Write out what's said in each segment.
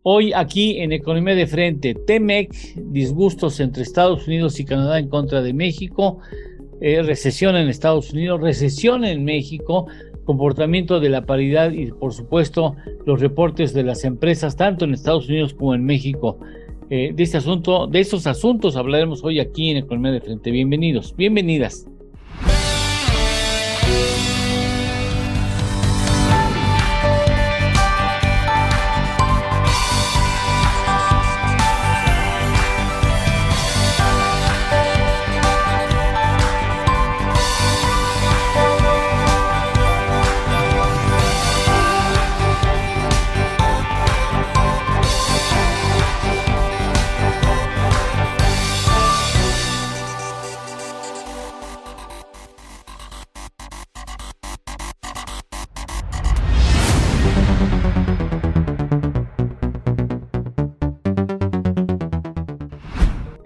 Hoy aquí en Economía de Frente, TEMEC, disgustos entre Estados Unidos y Canadá en contra de México, recesión en Estados Unidos, recesión en México, comportamiento de la paridad y, por supuesto, los reportes de las empresas, tanto en Estados Unidos como en México. De estos asuntos hablaremos hoy aquí en Economía de Frente. Bienvenidos, bienvenidas.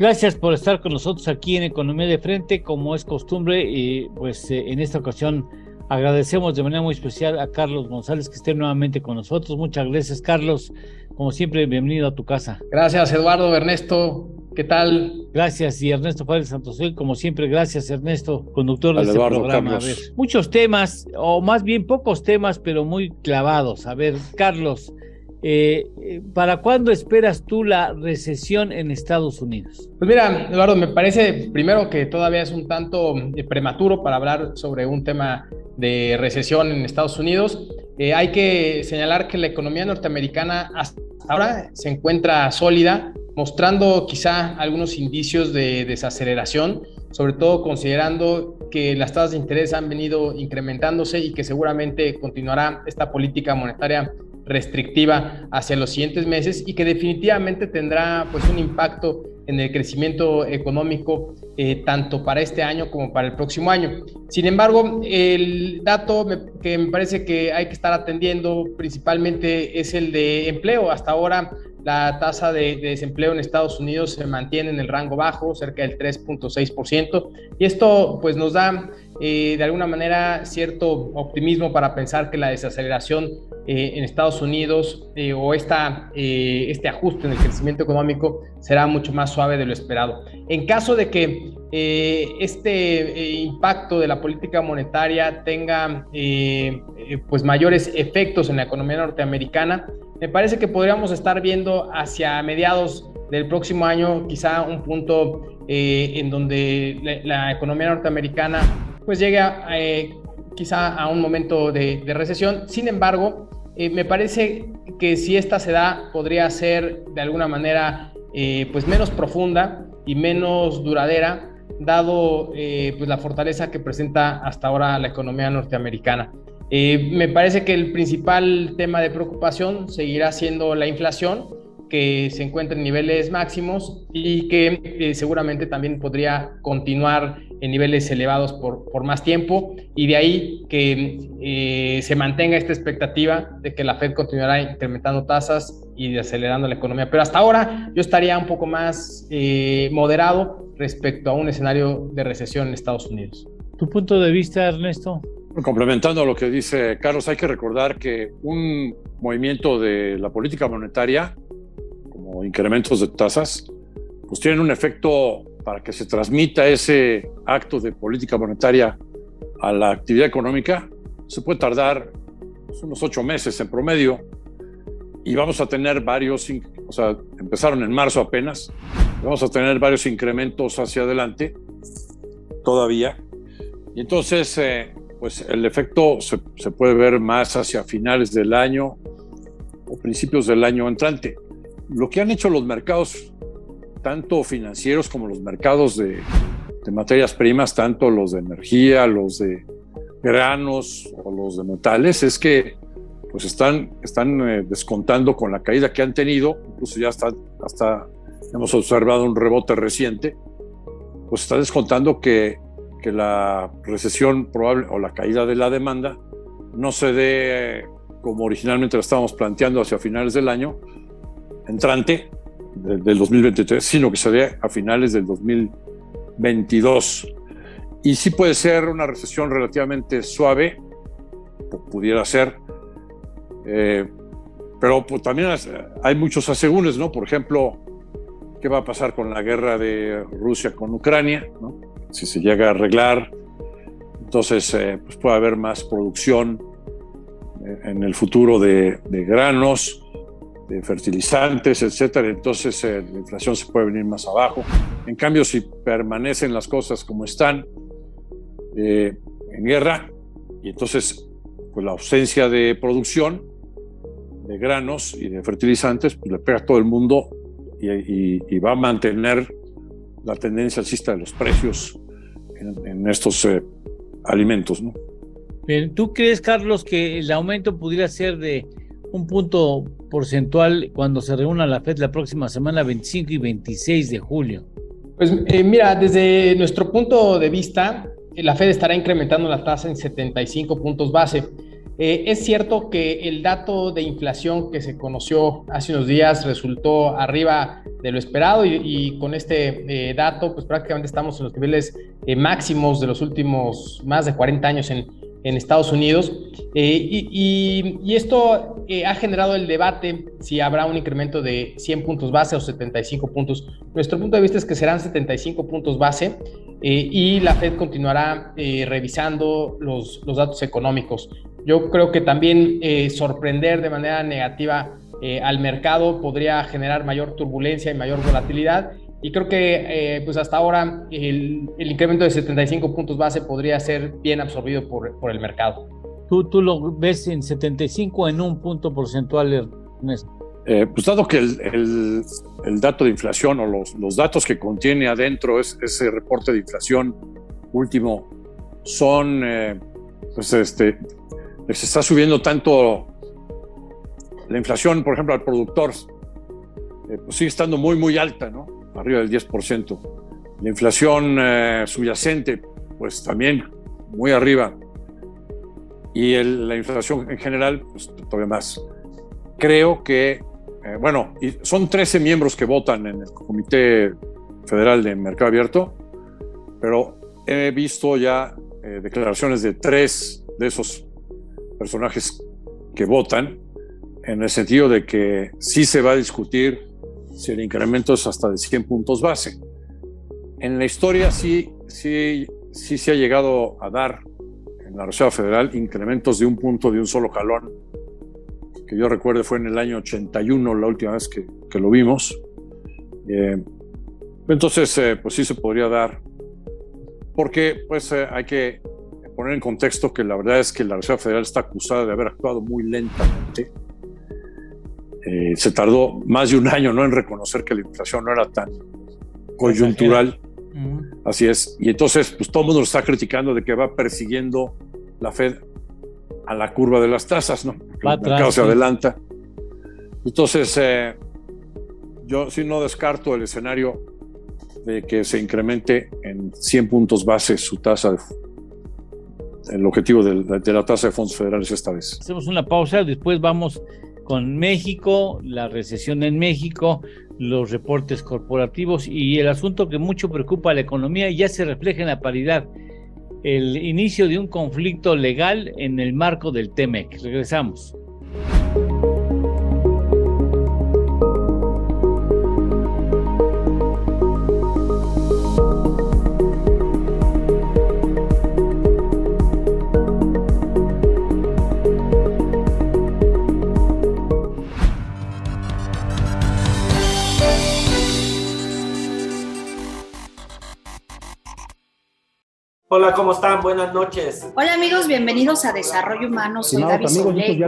Gracias por estar con nosotros aquí en Economía de Frente, como es costumbre, y en esta ocasión agradecemos de manera muy especial a Carlos González que esté nuevamente con nosotros. Muchas gracias, Carlos. Como siempre, bienvenido a tu casa. Gracias, Eduardo, Ernesto. ¿Qué tal? Gracias, y Ernesto Juárez Santosoy, como siempre, gracias, Ernesto, conductor de Eduardo, este programa. Carlos. A ver, muchos temas, o más bien pocos temas, pero muy clavados. A ver, Carlos, ¿para cuándo esperas tú la recesión en Estados Unidos? Pues mira, Eduardo, me parece primero que todavía es un tanto prematuro para hablar sobre un tema de recesión en Estados Unidos. Hay que señalar que la economía norteamericana hasta ahora se encuentra sólida, mostrando quizá algunos indicios de desaceleración, sobre todo considerando que las tasas de interés han venido incrementándose y que seguramente continuará esta política monetaria restrictiva hacia los siguientes meses y que definitivamente tendrá pues un impacto en el crecimiento económico tanto para este año como para el próximo año. Sin embargo, el dato que me parece que hay que estar atendiendo principalmente es el de empleo. Hasta ahora la tasa de desempleo en Estados Unidos se mantiene en el rango bajo, cerca del 3.6%, y esto pues nos da de alguna manera cierto optimismo para pensar que la desaceleración en Estados Unidos o este ajuste en el crecimiento económico será mucho más suave de lo esperado. En caso de que este impacto de la política monetaria tenga pues mayores efectos en la economía norteamericana, me parece que podríamos estar viendo hacia mediados del próximo año quizá un punto en donde la economía norteamericana pues llegue quizá a un momento de recesión. Sin embargo, me parece que si esta se da, podría ser de alguna manera pues menos profunda y menos duradera, dado pues la fortaleza que presenta hasta ahora la economía norteamericana. Me parece que el principal tema de preocupación seguirá siendo la inflación, que se encuentra en niveles máximos y que seguramente también podría continuar en niveles elevados por más tiempo, y de ahí que se mantenga esta expectativa de que la Fed continuará incrementando tasas y acelerando la economía. Pero hasta ahora yo estaría un poco más moderado respecto a un escenario de recesión en Estados Unidos. ¿Tu punto de vista, Ernesto? Complementando lo que dice Carlos, hay que recordar que un movimiento de la política monetaria, como incrementos de tasas, pues tienen un efecto para que se transmita ese acto de política monetaria a la actividad económica. Se puede tardar unos 8 meses en promedio, y vamos a tener varios, o sea, empezaron en marzo apenas, vamos a tener varios incrementos hacia adelante todavía, y entonces pues el efecto se puede ver más hacia finales del año o principios del año entrante. Lo que han hecho los mercados, tanto financieros como los mercados de materias primas, tanto los de energía, los de granos o los de metales, es que pues están descontando con la caída que han tenido, incluso ya hasta hemos observado un rebote reciente, pues está descontando que la recesión probable o la caída de la demanda no se dé como originalmente la estábamos planteando hacia finales del año entrante, del 2023, sino que se dé a finales del 2022. Y sí puede ser una recesión relativamente suave, pudiera ser, Pero pues, también hay muchos asegúnes, ¿no? Por ejemplo, ¿qué va a pasar con la guerra de Rusia con Ucrania, ¿no? Si se llega a arreglar, entonces pues puede haber más producción en el futuro de granos, de fertilizantes, etcétera. Entonces la inflación se puede venir más abajo. En cambio, si permanecen las cosas como están, en guerra, y entonces pues la ausencia de producción de granos y de fertilizantes pues le pega a todo el mundo y va a mantener la tendencia alcista de los precios en estos alimentos, ¿no? Pero, ¿tú crees, Carlos, que el aumento pudiera ser de un punto porcentual cuando se reúna la FED la próxima semana, 25 y 26 de julio? Pues mira, desde nuestro punto de vista, la FED estará incrementando la tasa en 75 puntos base. Es cierto que el dato de inflación que se conoció hace unos días resultó arriba de lo esperado y con este dato pues prácticamente estamos en los niveles máximos de los últimos más de 40 años en Estados Unidos y esto ha generado el debate si habrá un incremento de 100 puntos base o 75 puntos. Nuestro punto de vista es que serán 75 puntos base y la FED continuará revisando los datos económicos. Yo creo que también sorprender de manera negativa al mercado podría generar mayor turbulencia y mayor volatilidad. Y creo que pues hasta ahora el incremento de 75 puntos base podría ser bien absorbido por el mercado. ¿Tú lo ves en 75 en un punto porcentual, Ernesto? Pues dado que el dato de inflación o los datos que contiene adentro ese reporte de inflación último son, les está subiendo tanto la inflación, por ejemplo, al productor, pues sigue estando muy, muy alta, ¿no? Arriba del 10%. La inflación subyacente, pues también muy arriba. Y la inflación en general, pues todavía más. Creo que, y son 13 miembros que votan en el Comité Federal de Mercado Abierto, pero he visto ya declaraciones de 3 de esos personajes que votan, en el sentido de que sí se va a discutir si el incremento es hasta de 100 puntos base. En la historia sí se ha llegado a dar en la Reserva Federal incrementos de 1 punto de un solo jalón, que yo recuerdo fue en el año 81 la última vez que lo vimos. Entonces pues sí se podría dar, porque pues hay que poner en contexto que la verdad es que la Reserva Federal está acusada de haber actuado muy lentamente. Se tardó más de un año, ¿no?, en reconocer que la inflación no era tan coyuntural. Así es. Y entonces, pues todo el mundo lo está criticando de que va persiguiendo la Fed a la curva de las tasas, ¿no? Porque el mercado se adelanta. Entonces, yo sí no descarto el escenario de que se incremente en 100 puntos base su tasa, el objetivo de la tasa de fondos federales esta vez. Hacemos una pausa, después vamos con México, la recesión en México, los reportes corporativos y el asunto que mucho preocupa a la economía y ya se refleja en la paridad, el inicio de un conflicto legal en el marco del TEMEC. Regresamos. Hola, ¿cómo están? Buenas noches. Hola amigos, bienvenidos a Desarrollo Humano. Soy Gaby Soule.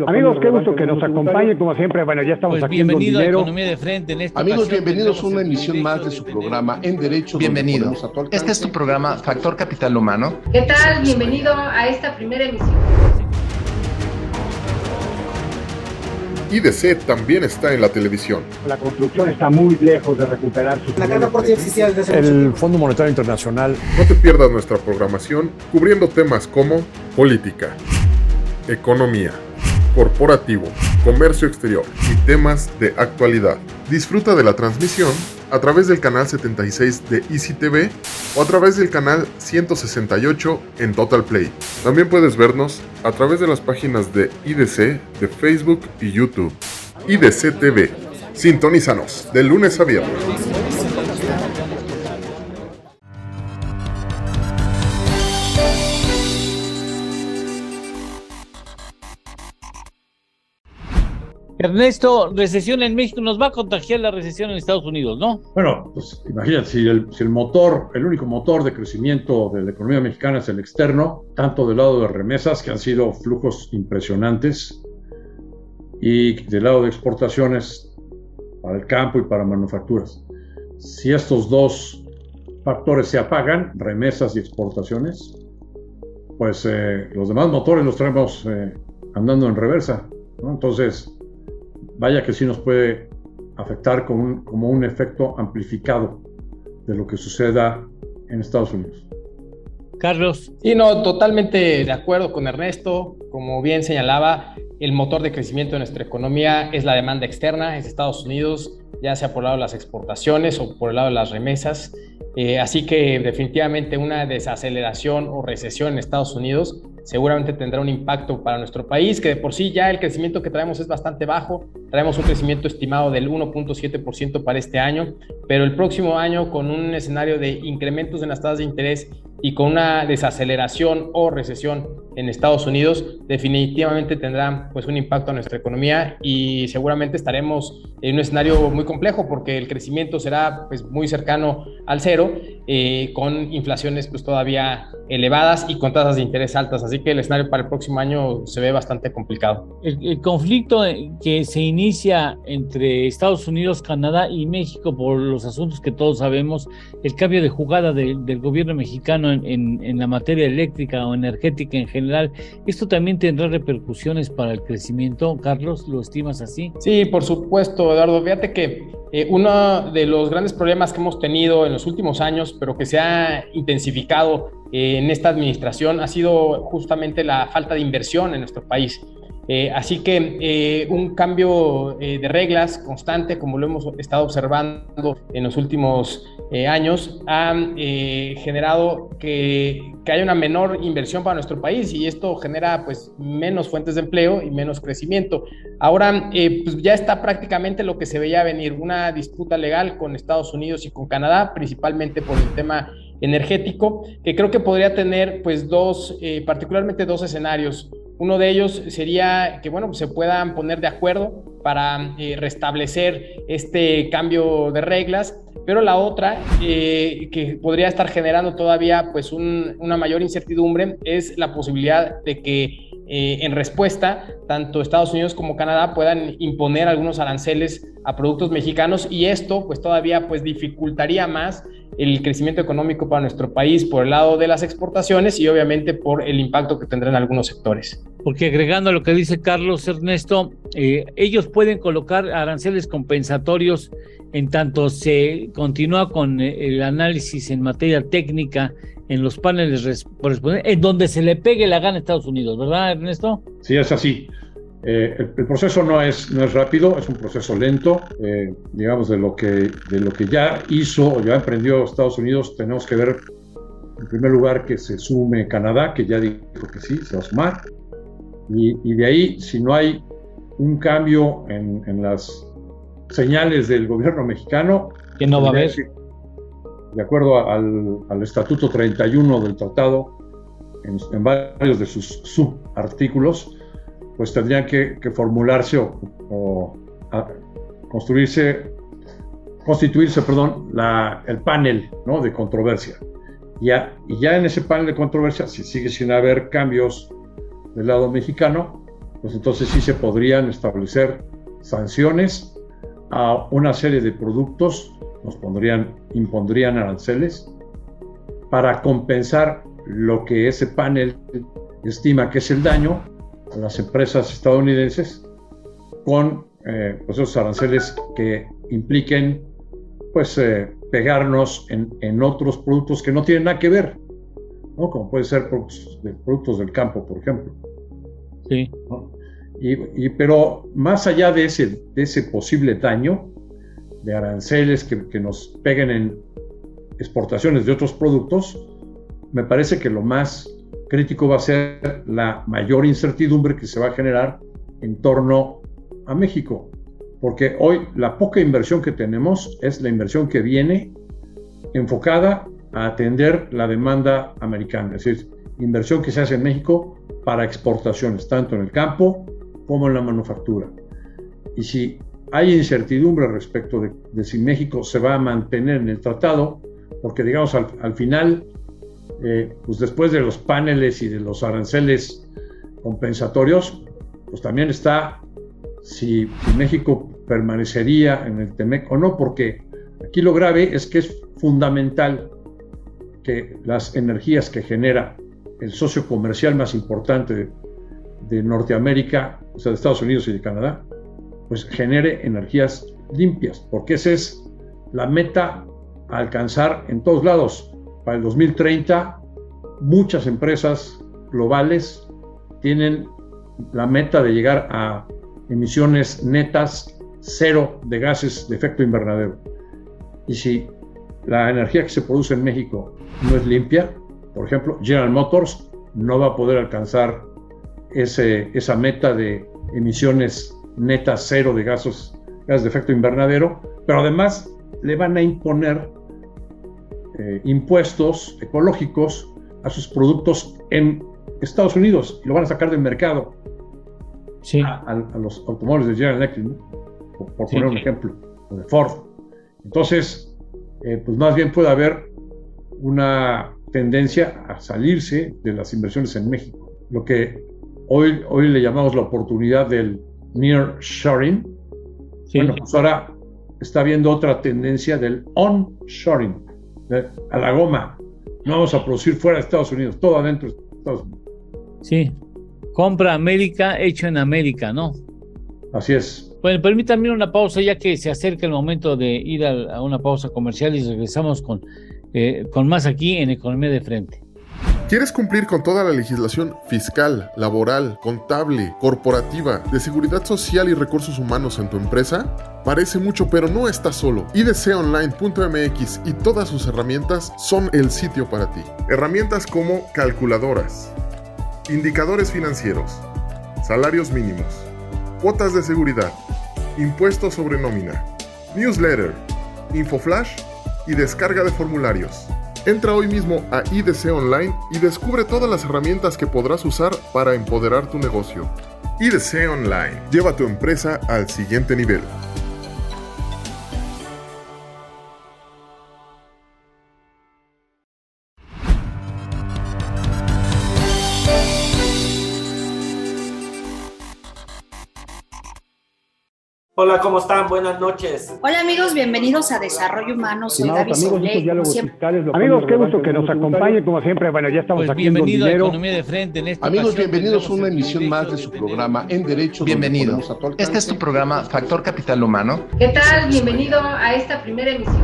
Amigos, qué gusto que nos acompañen, como siempre. Bueno, ya estamos aquí en bienvenido a Economía de Frente. En esta amigos, bienvenidos a una emisión más de su programa En Derecho. Bienvenido. Este es tu programa Factor Capital Humano. ¿Qué tal? Bienvenido a esta primera emisión. IDC también está en la televisión. La construcción está muy lejos de recuperar sus... La carta por sí existía desde hace el Fondo Monetario Internacional. No te pierdas nuestra programación cubriendo temas como política, economía, corporativo, comercio exterior y temas de actualidad. Disfruta de la transmisión a través del canal 76 de Easy TV o a través del canal 168 en Total Play. También puedes vernos a través de las páginas de IDC, de Facebook y YouTube. IDC TV. Sintonízanos de lunes a viernes. Ernesto, recesión en México, nos va a contagiar la recesión en Estados Unidos, ¿no? Bueno, pues imagínate, si el único motor de crecimiento de la economía mexicana es el externo, tanto del lado de remesas, que han sido flujos impresionantes, y del lado de exportaciones para el campo y para manufacturas. Si estos dos factores se apagan, remesas y exportaciones, pues los demás motores los traemos andando en reversa, ¿no? Entonces, vaya que sí nos puede afectar como un efecto amplificado de lo que suceda en Estados Unidos. Carlos. Sí, no, totalmente de acuerdo con Ernesto. Como bien señalaba, el motor de crecimiento de nuestra economía es la demanda externa, es Estados Unidos, ya sea por el lado de las exportaciones o por el lado de las remesas. Así que definitivamente una desaceleración o recesión en Estados Unidos seguramente tendrá un impacto para nuestro país, que de por sí ya el crecimiento que traemos es bastante bajo. Traemos un crecimiento estimado del 1.7% para este año, pero el próximo año, con un escenario de incrementos en las tasas de interés y con una desaceleración o recesión en Estados Unidos, definitivamente tendrá pues un impacto en nuestra economía y seguramente estaremos en un escenario muy complejo porque el crecimiento será pues muy cercano al cero, con inflaciones pues todavía elevadas y con tasas de interés altas, así que el escenario para el próximo año se ve bastante complicado. El conflicto que se inicia entre Estados Unidos, Canadá y México por los asuntos que todos sabemos, el cambio de jugada del gobierno mexicano en la materia eléctrica o energética en general, ¿esto también tendrá repercusiones para el crecimiento? Carlos, ¿lo estimas así? Sí, por supuesto, Eduardo. Fíjate que uno de los grandes problemas que hemos tenido en los últimos años, pero que se ha intensificado en esta administración, ha sido justamente la falta de inversión en nuestro país. Así que un cambio de reglas constante, como lo hemos estado observando en los últimos años, ha generado que haya una menor inversión para nuestro país y esto genera pues menos fuentes de empleo y menos crecimiento. Ahora pues ya está prácticamente lo que se veía venir, una disputa legal con Estados Unidos y con Canadá, principalmente por el tema energético, que creo que podría tener pues particularmente dos escenarios. Uno de ellos sería que, bueno, se puedan poner de acuerdo para restablecer este cambio de reglas, pero la otra, que podría estar generando todavía pues una mayor incertidumbre, es la posibilidad de que en respuesta, tanto Estados Unidos como Canadá puedan imponer algunos aranceles a productos mexicanos y esto pues todavía pues dificultaría más el crecimiento económico para nuestro país por el lado de las exportaciones y obviamente por el impacto que tendrán algunos sectores. Porque agregando a lo que dice Carlos, Ernesto, ellos pueden colocar aranceles compensatorios en tanto se continúa con el análisis en materia técnica en los paneles correspondientes, en donde se le pegue la gana a Estados Unidos, ¿verdad, Ernesto? Sí, es así. El proceso no es rápido, es un proceso lento. Digamos, de lo que ya hizo o ya emprendió Estados Unidos, tenemos que ver, en primer lugar, que se sume Canadá, que ya dijo que sí, se va a sumar. Y de ahí, si no hay un cambio en las señales del gobierno mexicano, que no va a haber. De acuerdo al Estatuto 31 del Tratado, en varios de sus subartículos, pues tendrían que formularse o constituirse, el panel, ¿no?, de controversia. Y ya en ese panel de controversia, si sigue sin haber cambios del lado mexicano, pues entonces sí se podrían establecer sanciones a una serie de productos, impondrían aranceles para compensar lo que ese panel estima que es el daño a las empresas estadounidenses con pues esos aranceles que impliquen pues pegarnos en otros productos que no tienen nada que ver, ¿no? Como pueden ser productos del campo, por ejemplo. Sí. ¿No? Pero más allá de ese posible daño, de aranceles que nos peguen en exportaciones de otros productos, me parece que lo más crítico va a ser la mayor incertidumbre que se va a generar en torno a México, porque hoy la poca inversión que tenemos es la inversión que viene enfocada a atender la demanda americana, es decir, inversión que se hace en México para exportaciones, tanto en el campo como en la manufactura. Y si hay incertidumbre respecto de si México se va a mantener en el tratado, porque digamos al final, pues después de los paneles y de los aranceles compensatorios, pues también está si México permanecería en el TEMEC o no, porque aquí lo grave es que es fundamental que las energías que genera el socio comercial más importante de Norteamérica, o sea, de Estados Unidos y de Canadá, pues genere energías limpias, porque esa es la meta a alcanzar en todos lados. Para el 2030, muchas empresas globales tienen la meta de llegar a emisiones netas cero de gases de efecto invernadero. Y si la energía que se produce en México no es limpia, por ejemplo, General Motors no va a poder alcanzar esa meta de emisiones netas cero de gases de efecto invernadero, pero además le van a imponer impuestos ecológicos a sus productos en Estados Unidos y lo van a sacar del mercado. Sí. A los automóviles de General Electric, ¿no? por poner un ejemplo, o de Ford. Entonces, pues más bien puede haber una tendencia a salirse de las inversiones en México. Lo que hoy le llamamos la oportunidad del nearshoring, bueno, pues ahora está habiendo otra tendencia del onshoring, a la goma. No vamos a producir fuera de Estados Unidos, todo adentro de Estados Unidos. Sí, compra América, hecho en América, ¿no? Así es. Bueno, permítanme una pausa ya que se acerca el momento de ir a una pausa comercial y regresamos con más aquí en Economía de Frente. ¿Quieres cumplir con toda la legislación fiscal, laboral, contable, corporativa, de seguridad social y recursos humanos en tu empresa? Parece mucho, pero no estás solo. idconline.mx y todas sus herramientas son el sitio para ti. Herramientas como calculadoras, indicadores financieros, salarios mínimos, cuotas de seguridad, impuestos sobre nómina, newsletter, infoflash y descarga de formularios. Entra hoy mismo a IDC Online y descubre todas las herramientas que podrás usar para empoderar tu negocio. IDC Online. Lleva tu empresa al siguiente nivel. Hola, ¿cómo están? Buenas noches. Hola amigos, bienvenidos a Desarrollo Humano. Soy Gaby Solé. Amigos, qué gusto que nos acompañen, como siempre. Bueno, ya estamos aquí. Bienvenido a Economía de Frente. Amigos, bienvenidos a una emisión más de su programa En Derecho. Bienvenido. Este es tu programa Factor Capital Humano. ¿Qué tal? Bienvenido a esta primera emisión.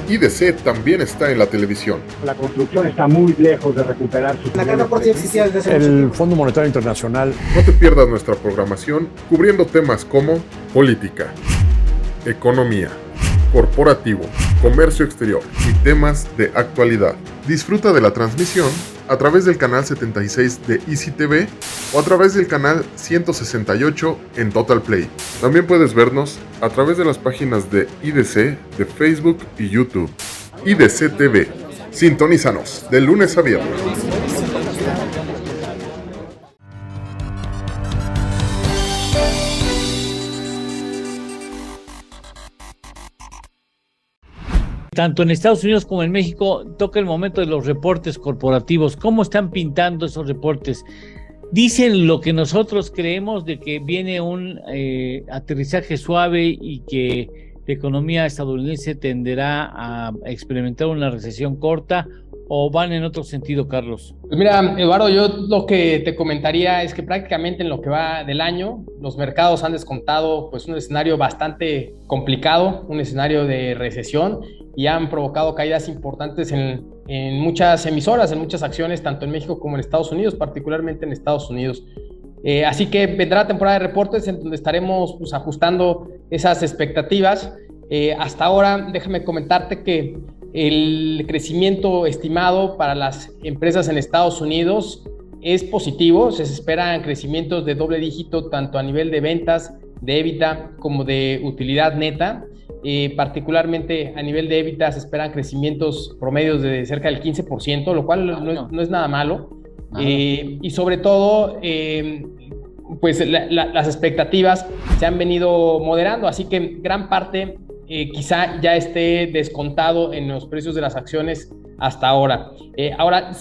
IDC también está en la televisión. La construcción está muy lejos de recuperar su... La gran aporte existía desde el Fondo Monetario Internacional. No te pierdas nuestra programación cubriendo temas como política, economía, corporativo, comercio exterior y temas de actualidad. Disfruta de la transmisión a través del canal 76 de Easy TV o a través del canal 168 en Total Play. También puedes vernos a través de las páginas de IDC, de Facebook y YouTube. IDC TV. Sintonízanos de lunes a viernes. Tanto en Estados Unidos como en México toca el momento de los reportes corporativos. ¿Cómo están pintando esos reportes? Dicen lo que nosotros creemos de que viene un aterrizaje suave y que la economía estadounidense tenderá a experimentar una recesión corta, ¿o van en otro sentido, Carlos? Pues mira, Eduardo, yo lo que te comentaría es que prácticamente en lo que va del año, los mercados han descontado pues un escenario bastante complicado, un escenario de recesión, y han provocado caídas importantes en muchas emisoras, en muchas acciones, tanto en México como en Estados Unidos, particularmente en Estados Unidos. Así que vendrá la temporada de reportes en donde estaremos pues, ajustando esas expectativas. Hasta ahora, déjame comentarte que el crecimiento estimado para las empresas en Estados Unidos es positivo. Se esperan crecimientos de doble dígito tanto a nivel de ventas, de EBITDA, como de utilidad neta. Particularmente a nivel de EBITDA se esperan crecimientos promedios de cerca del 15%, lo cual no es nada malo. Y sobre todo, pues las expectativas se han venido moderando, así que gran parte quizá ya esté descontado en los precios de las acciones hasta ahora. Ahora,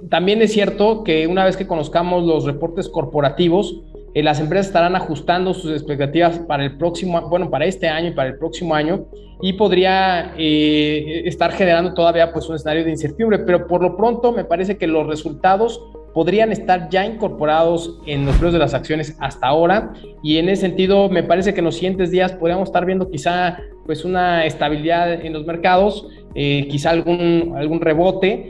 también es cierto que una vez que conozcamos los reportes corporativos, las empresas estarán ajustando sus expectativas para el próximo, para este año y para el próximo año, y podría estar generando todavía pues un escenario de incertidumbre, pero por lo pronto me parece que los resultados podrían estar ya incorporados en los precios de las acciones hasta ahora, y en ese sentido me parece que en los siguientes días podríamos estar viendo quizá pues una estabilidad en los mercados, quizá algún rebote,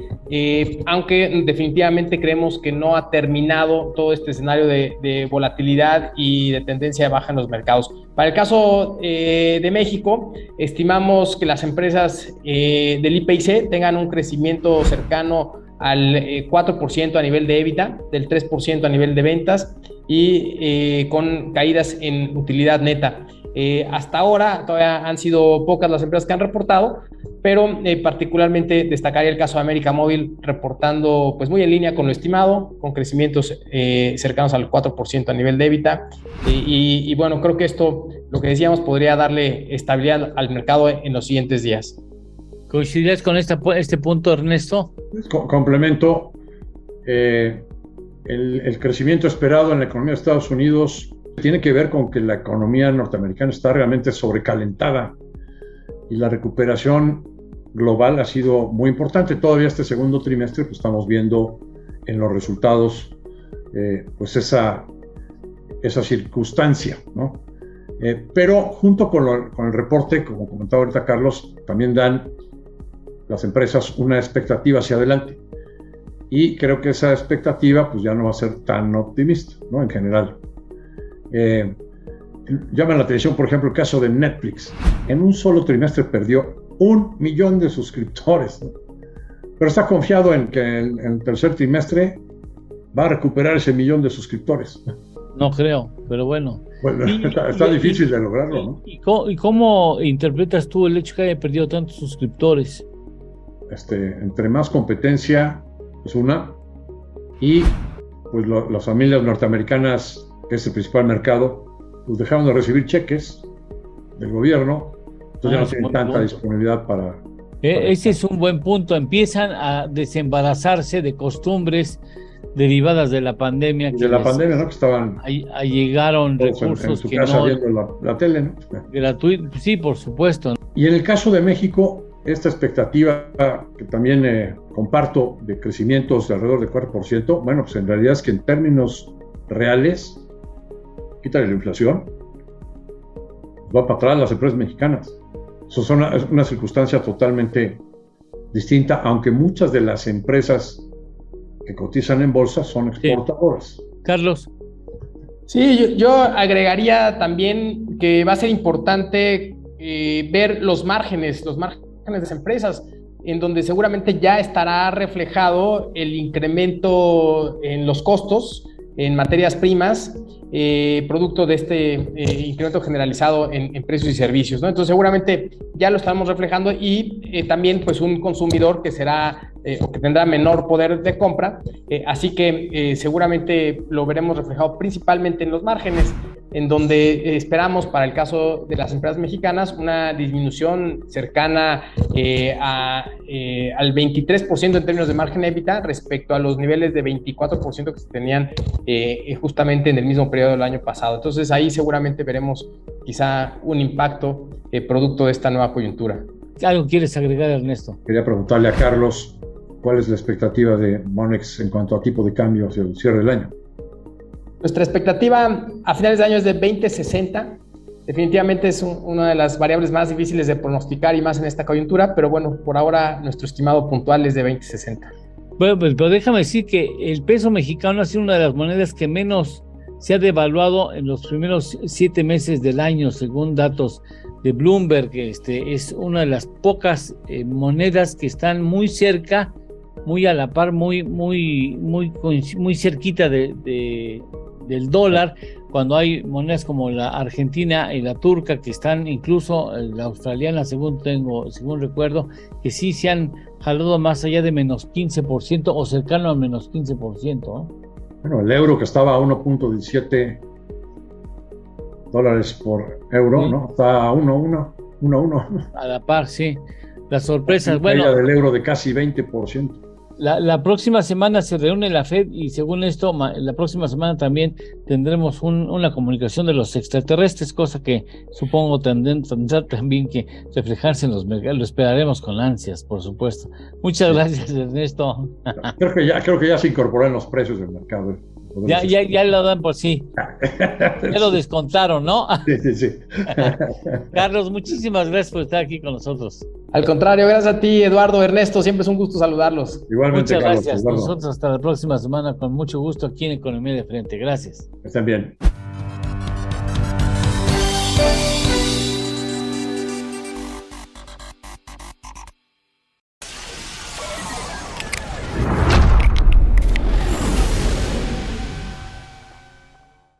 aunque definitivamente creemos que no ha terminado todo este escenario de volatilidad y de tendencia de baja en los mercados. Para el caso de México, estimamos que las empresas del IPC tengan un crecimiento cercano al 4% a nivel de EBITDA, del 3% a nivel de ventas y con caídas en utilidad neta. Hasta ahora todavía han sido pocas las empresas que han reportado, pero particularmente destacaría el caso de América Móvil reportando pues muy en línea con lo estimado, con crecimientos cercanos al 4% a nivel de EBITDA, y bueno, creo que esto, lo que decíamos, podría darle estabilidad al mercado en los siguientes días. ¿Coincides con este punto, Ernesto? Complemento. El crecimiento esperado en la economía de Estados Unidos tiene que ver con que la economía norteamericana está realmente sobrecalentada y la recuperación global ha sido muy importante. Todavía este segundo trimestre pues, estamos viendo en los resultados pues esa circunstancia, ¿no? Pero junto con el reporte, como comentaba ahorita Carlos, también dan las empresas una expectativa hacia adelante. Y creo que esa expectativa pues ya no va a ser tan optimista, ¿no? En general. Llama la atención, por ejemplo, el caso de Netflix. En un solo trimestre perdió 1 millón de suscriptores, ¿no? Pero está confiado en que en el tercer trimestre va a recuperar ese 1 millón de suscriptores. No creo, pero bueno. Está difícil de lograrlo, ¿no? ¿Y cómo interpretas tú el hecho que haya perdido tantos suscriptores? Entre más competencia es una, y pues las familias norteamericanas, que es el principal mercado, pues dejaron de recibir cheques del gobierno, entonces ya no tienen tanta disponibilidad para ese es un buen punto. Empiezan a desembarazarse de costumbres derivadas de la pandemia. De la pandemia, ¿no? Que estaban... Llegaron recursos en su casa viendo la tele, ¿no? Gratuito, sí, por supuesto. Y en el caso de México, esta expectativa que también comparto de crecimientos de alrededor del 4%, bueno, pues en realidad es que en términos reales, quítale la inflación, va para atrás las empresas mexicanas. Eso es una circunstancia totalmente distinta, aunque muchas de las empresas que cotizan en bolsa son exportadoras. Sí. Carlos. Sí, yo agregaría también que va a ser importante ver los márgenes de las empresas, en donde seguramente ya estará reflejado el incremento en los costos en materias primas, producto de este incremento generalizado en precios y servicios, ¿no? Entonces seguramente ya lo estamos reflejando, y también pues un consumidor que será o que tendrá menor poder de compra, así que seguramente lo veremos reflejado principalmente en los márgenes, en donde esperamos para el caso de las empresas mexicanas una disminución cercana al 23% en términos de margen EBITDA respecto a los niveles de 24% que se tenían justamente en el mismo periodo del año pasado. Entonces ahí seguramente veremos quizá un impacto producto de esta nueva coyuntura. ¿Algo quieres agregar, Ernesto? Quería preguntarle a Carlos cuál es la expectativa de Monex en cuanto a tipo de cambio hacia el cierre del año. Nuestra expectativa a finales de año es de 20.60. Definitivamente es una de las variables más difíciles de pronosticar y más en esta coyuntura, pero bueno, por ahora nuestro estimado puntual es de 20.60. Bueno, pero déjame decir que el peso mexicano ha sido una de las monedas que menos se ha devaluado en los primeros 7 meses del año, según datos de Bloomberg. Es una de las pocas monedas que están muy cerca, muy a la par, muy cerquita del dólar, cuando hay monedas como la argentina y la turca, que están, incluso la australiana, según recuerdo, que sí se han jalado más allá de menos 15% o cercano al menos 15%, ¿no? Bueno, el euro, que estaba a 1.17 dólares por euro, sí, ¿no? Está a 1. A la par, sí. Las sorpresas, bueno. Caída del euro de casi 20%. La próxima semana se reúne la FED y según esto, la próxima semana también tendremos una comunicación de los extraterrestres, cosa que supongo tendrá también que reflejarse en los mercados. Lo esperaremos con ansias, por supuesto. Muchas gracias, Ernesto. Creo que ya se incorporó en los precios del mercado. Ya lo dan por sí. Ya lo descontaron, ¿no? Sí. Carlos, muchísimas gracias por estar aquí con nosotros. Al contrario, gracias a ti, Eduardo, Ernesto, siempre es un gusto saludarlos. Igualmente, muchas Carlos, gracias. Eduardo. Nosotros hasta la próxima semana, con mucho gusto aquí en Economía de Frente. Gracias. Estén bien.